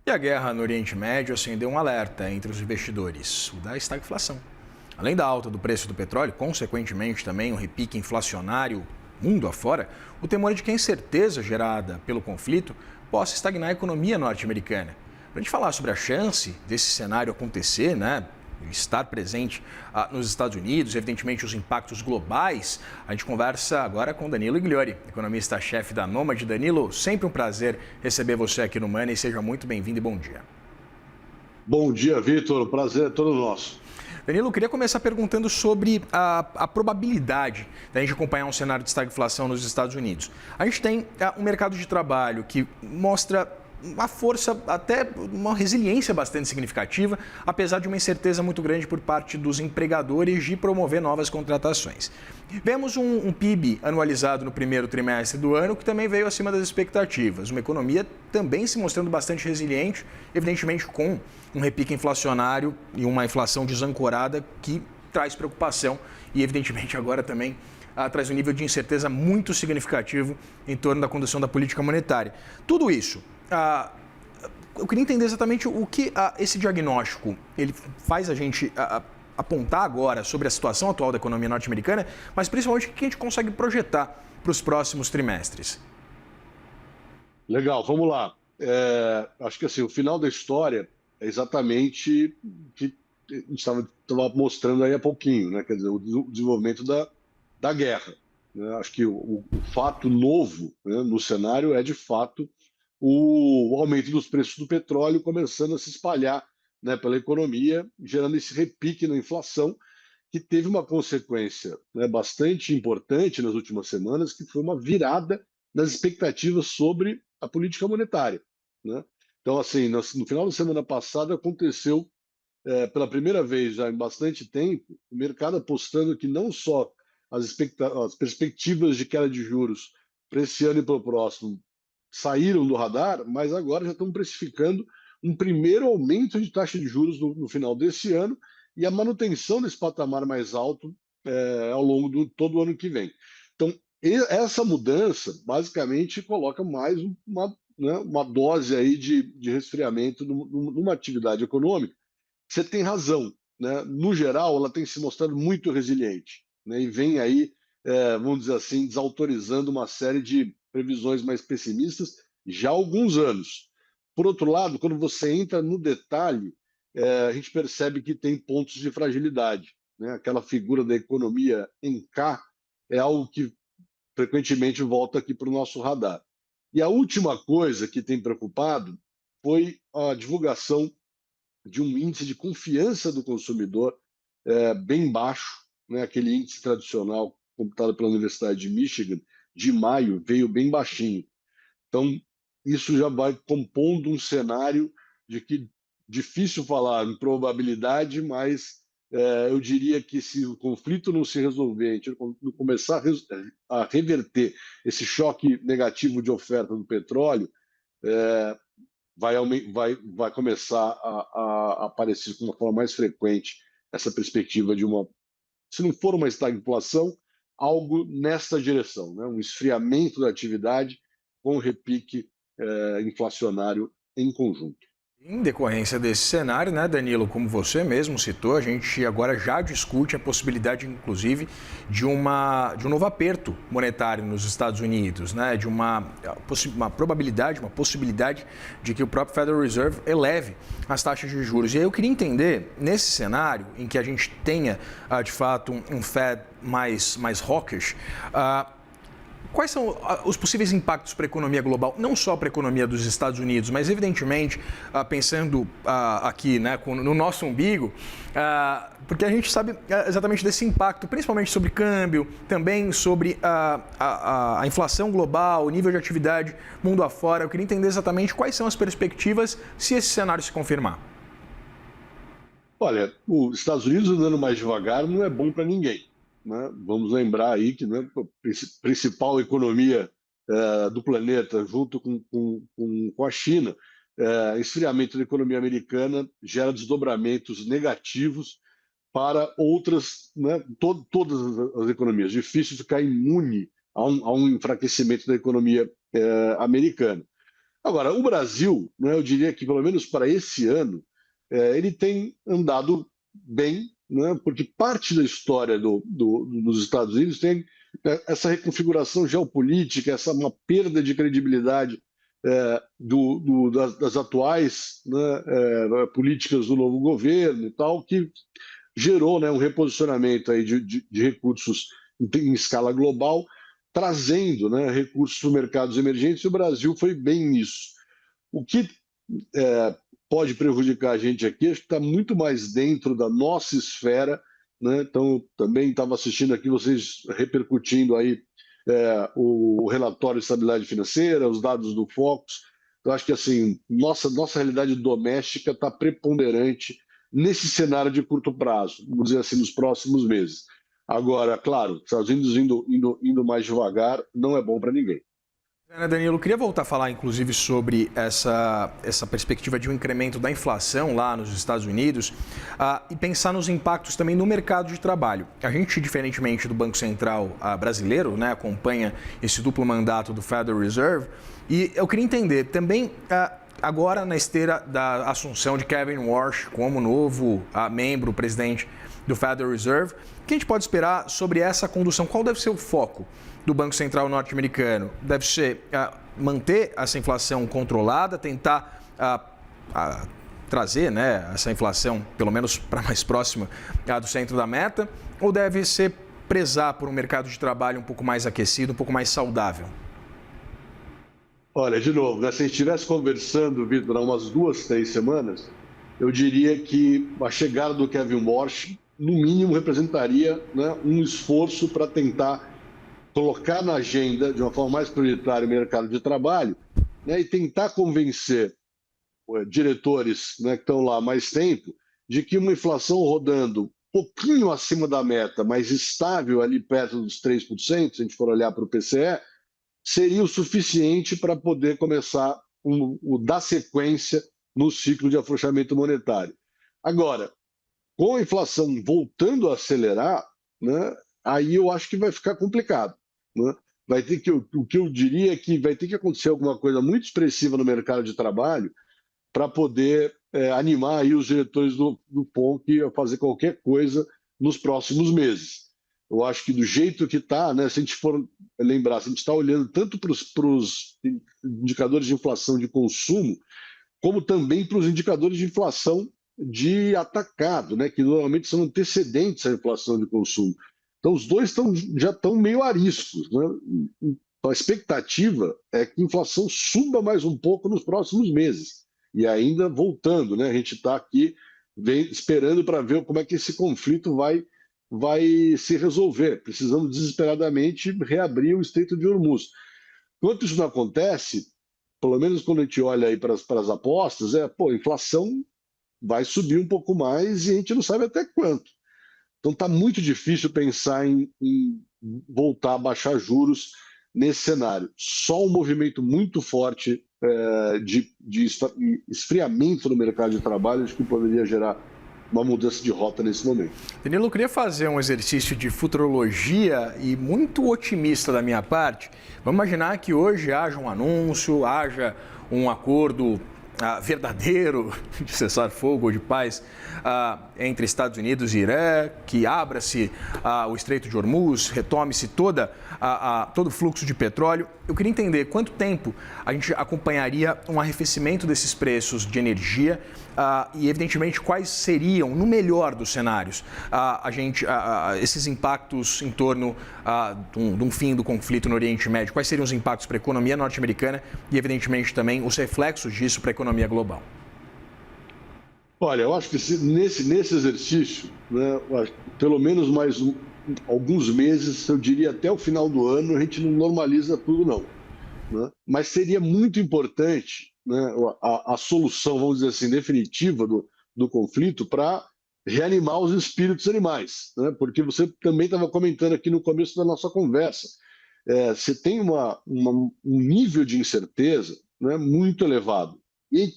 E a guerra no Oriente Médio acendeu um alerta entre os investidores, o da estagflação. Além da alta do preço do petróleo, consequentemente também um repique inflacionário mundo afora, o temor é de que a incerteza gerada pelo conflito possa estagnar a economia norte-americana. Para a gente falar sobre a chance desse cenário acontecer, estar presente nos Estados Unidos, evidentemente os impactos globais, a gente conversa agora com Danilo Igliori, economista-chefe da Nomad. Danilo, sempre um prazer receber você aqui no Money, seja muito bem-vindo e bom dia. Bom dia, Vitor, o prazer é todo nosso. Danilo, eu queria começar perguntando sobre a probabilidade da gente acompanhar um cenário de estagflação nos Estados Unidos. A gente tem um mercado de trabalho que mostra uma força, até uma resiliência bastante significativa, apesar de uma incerteza muito grande por parte dos empregadores de promover novas contratações. Vemos um PIB anualizado no primeiro trimestre do ano que também veio acima das expectativas. Uma economia também se mostrando bastante resiliente, evidentemente com um repique inflacionário e uma inflação desancorada que traz preocupação e, evidentemente, agora também traz um nível de incerteza muito significativo em torno da condução da política monetária. Tudo isso, eu queria entender exatamente o que esse diagnóstico ele faz a gente apontar agora sobre a situação atual da economia norte-americana, mas principalmente o que a gente consegue projetar para os próximos trimestres. Legal, vamos lá. Acho que assim, o final da história é exatamente o que a gente estava mostrando aí há pouquinho, né? Quer dizer, o desenvolvimento da guerra, né? Acho que o fato novo, né, no cenário é, de fato, o aumento dos preços do petróleo começando a se espalhar, né, pela economia, gerando esse repique na inflação, que teve uma consequência, né, bastante importante nas últimas semanas, que foi uma virada nas expectativas sobre a política monetária, né? Então, assim, no final da semana passada aconteceu, pela primeira vez já em bastante tempo, o mercado apostando que não só as perspectivas de queda de juros para esse ano e para o próximo saíram do radar, mas agora já estão precificando um primeiro aumento de taxa de juros no final desse ano e a manutenção desse patamar mais alto ao longo de todo o ano que vem. Então, essa mudança basicamente coloca mais uma dose aí de resfriamento numa atividade econômica. Você tem razão, né? No geral, ela tem se mostrado muito resiliente, né? E vem aí, vamos dizer assim, desautorizando uma série de previsões mais pessimistas já há alguns anos. Por outro lado, quando você entra no detalhe, a gente percebe que tem pontos de fragilidade, né? Aquela figura da economia em K é algo que frequentemente volta aqui para o nosso radar. E a última coisa que tem preocupado foi a divulgação de um índice de confiança do consumidor bem baixo, né? Aquele índice tradicional computado pela Universidade de Michigan, de maio, veio bem baixinho. Então, isso já vai compondo um cenário de que difícil falar em probabilidade, mas eu diria que se o conflito não se resolver, a gente não começar a reverter esse choque negativo de oferta do petróleo, vai começar a aparecer com uma forma mais frequente essa perspectiva de uma, se não for uma estagflação, algo nessa direção, né? Um esfriamento da atividade com repique inflacionário em conjunto. Em decorrência desse cenário, Danilo, como você mesmo citou, a gente agora já discute a possibilidade, inclusive, de um novo aperto monetário nos Estados Unidos, de uma probabilidade, uma possibilidade de que o próprio Federal Reserve eleve as taxas de juros. E aí eu queria entender, nesse cenário em que a gente tenha, de fato, um Fed mais hawkish, quais são os possíveis impactos para a economia global, não só para a economia dos Estados Unidos, mas evidentemente pensando aqui no nosso umbigo, porque a gente sabe exatamente desse impacto, principalmente sobre câmbio, também sobre a inflação global, o nível de atividade mundo afora. Eu queria entender exatamente quais são as perspectivas se esse cenário se confirmar. Olha, os Estados Unidos andando mais devagar não é bom para ninguém, né? Vamos lembrar aí que, né, a principal economia do planeta, junto com a China, esfriamento da economia americana gera desdobramentos negativos para outras, né, todas as economias. Difícil ficar imune a um enfraquecimento da economia americana. Agora, o Brasil, né, eu diria que pelo menos para esse ano, ele tem andado bem, né, porque parte da história dos Estados Unidos tem essa reconfiguração geopolítica, essa uma perda de credibilidade das atuais, né, políticas do novo governo e tal, que gerou, né, um reposicionamento aí de recursos em escala global, trazendo, né, recursos para mercados emergentes, e o Brasil foi bem nisso. O que pode prejudicar a gente aqui, acho que está muito mais dentro da nossa esfera, né? Então, também estava assistindo aqui vocês repercutindo aí o relatório de estabilidade financeira, os dados do Focus. Eu acho que assim, nossa realidade doméstica está preponderante nesse cenário de curto prazo, vamos dizer assim, nos próximos meses. Agora, claro, Estados Unidos indo mais devagar não é bom para ninguém. Danilo, eu queria voltar a falar, inclusive, sobre essa perspectiva de um incremento da inflação lá nos Estados Unidos e pensar nos impactos também no mercado de trabalho. A gente, diferentemente do Banco Central brasileiro, né, acompanha esse duplo mandato do Federal Reserve e eu queria entender também, agora na esteira da assunção de Kevin Warsh como novo membro, presidente do Federal Reserve, o que a gente pode esperar sobre essa condução? Qual deve ser o foco do Banco Central norte-americano? Deve ser manter essa inflação controlada, tentar trazer, né, essa inflação, pelo menos para mais próxima do centro da meta, ou deve ser prezar por um mercado de trabalho um pouco mais aquecido, um pouco mais saudável? Olha, de novo, né, se a gente estivesse conversando, Vitor, há umas 2, 3 semanas, eu diria que a chegada do Kevin Warsh, no mínimo, representaria, né, um esforço para tentar colocar na agenda, de uma forma mais prioritária, o mercado de trabalho, né, e tentar convencer diretores, né, que estão lá há mais tempo, de que uma inflação rodando um pouquinho acima da meta, mas estável ali perto dos 3%, se a gente for olhar para o PCE, seria o suficiente para poder começar dar sequência no ciclo de afrouxamento monetário. Agora, com a inflação voltando a acelerar, né, aí eu acho que vai ficar complicado. Né? Vai ter que, o que eu diria é que vai ter que acontecer alguma coisa muito expressiva no mercado de trabalho para poder animar aí os diretores do FONC a fazer qualquer coisa nos próximos meses. Eu acho que do jeito que está, né, se a gente for lembrar, se a gente está olhando tanto para os indicadores de inflação de consumo, como também para os indicadores de inflação de atacado, né, que normalmente são antecedentes à inflação de consumo. Então, os dois já estão meio ariscos. Né? A expectativa é que a inflação suba mais um pouco nos próximos meses. E ainda voltando, né, a gente está aqui esperando para ver como é que esse conflito vai se resolver. Precisamos desesperadamente reabrir o Estreito de Hormuz. Enquanto isso não acontece, pelo menos quando a gente olha aí para as apostas, a inflação vai subir um pouco mais e a gente não sabe até quanto. Então está muito difícil pensar em voltar a baixar juros nesse cenário. Só um movimento muito forte de esfriamento no mercado de trabalho acho que poderia gerar uma mudança de rota nesse momento. Danilo, eu queria fazer um exercício de futurologia e muito otimista da minha parte. Vamos imaginar que hoje haja um anúncio, haja um acordo verdadeiro de cessar-fogo ou de paz entre Estados Unidos e Irã, que abra-se o Estreito de Hormuz, retome-se todo o fluxo de petróleo. Eu queria entender quanto tempo a gente acompanharia um arrefecimento desses preços de energia e, evidentemente, quais seriam, no melhor dos cenários, esses impactos em torno de um fim do conflito no Oriente Médio. Quais seriam os impactos para a economia norte-americana e, evidentemente, também os reflexos disso para a economia global? Olha, eu acho que nesse exercício, né, pelo menos mais alguns meses, eu diria até o final do ano, a gente não normaliza tudo, não. Né? Mas seria muito importante, né, a solução, vamos dizer assim, definitiva do conflito para reanimar os espíritos animais. Né? Porque você também estava comentando aqui no começo da nossa conversa. Você tem um nível de incerteza, né, muito elevado. E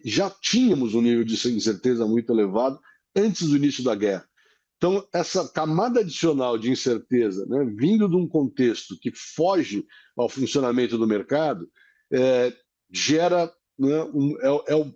já tínhamos um nível de incerteza muito elevado antes do início da guerra. Então, essa camada adicional de incerteza, né, vindo de um contexto que foge ao funcionamento do mercado, gera, né,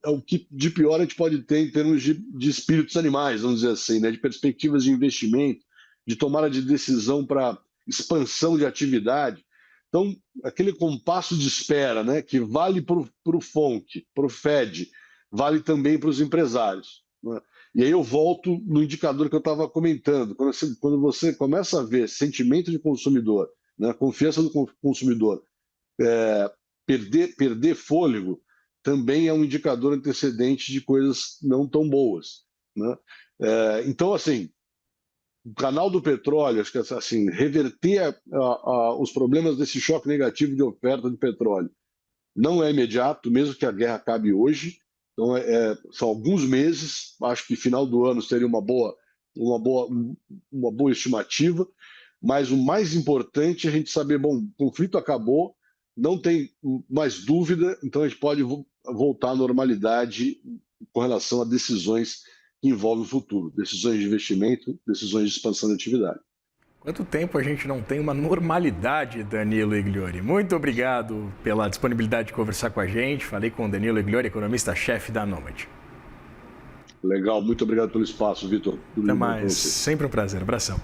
é o que de pior a gente pode ter em termos de espíritos animais, vamos dizer assim, né, de perspectivas de investimento, de tomada de decisão para expansão de atividade. Então, aquele compasso de espera, né, que vale para o FONC, para o FED, vale também para os empresários, né? E aí eu volto no indicador que eu estava comentando. Quando você começa a ver sentimento de consumidor, né, confiança do consumidor, perder fôlego, também é um indicador antecedente de coisas não tão boas, né? Então, assim, o canal do petróleo, acho que assim, reverter os problemas desse choque negativo de oferta de petróleo não é imediato, mesmo que a guerra acabe hoje. Então, são alguns meses, acho que final do ano seria uma boa estimativa, mas o mais importante é a gente saber, bom, o conflito acabou, não tem mais dúvida, então a gente pode voltar à normalidade com relação a decisões que envolvem o futuro, decisões de investimento, decisões de expansão de atividade. Quanto tempo a gente não tem uma normalidade, Danilo Igliori? Muito obrigado pela disponibilidade de conversar com a gente. Falei com o Danilo Igliori, economista-chefe da Nomad. Legal, muito obrigado pelo espaço, Vitor. Até mais, sempre um prazer. Abração.